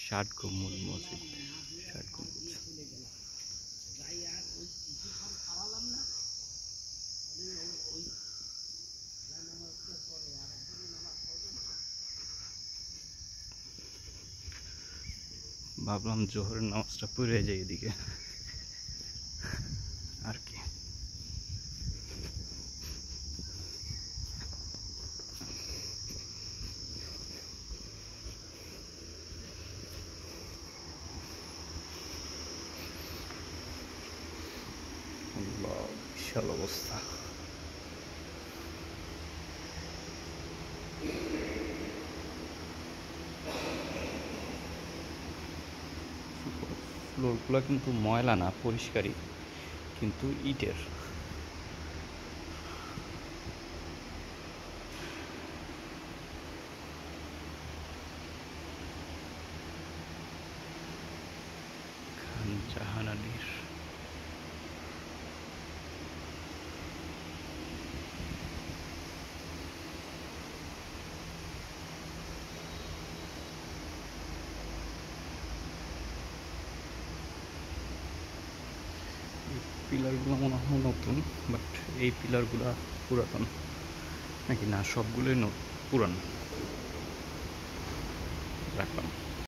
ষাট গম্বুজ মসজিদ, ষাট গম্বুজ। ভাবলাম জোহরের নামাজটা পড়ে যায় এদিকে আর কি। বিশাল অবস্থা। ফ্লোরগুলো কিন্তু ময়লা না, পরিষ্কারই, কিন্তু ইটের। খান জাহান আলীর পিলারগুলো মনে হয় নতুন, বাট এই পিলারগুলো পুরাতন নাকি না, সবগুলোই পুরান। রাখলাম।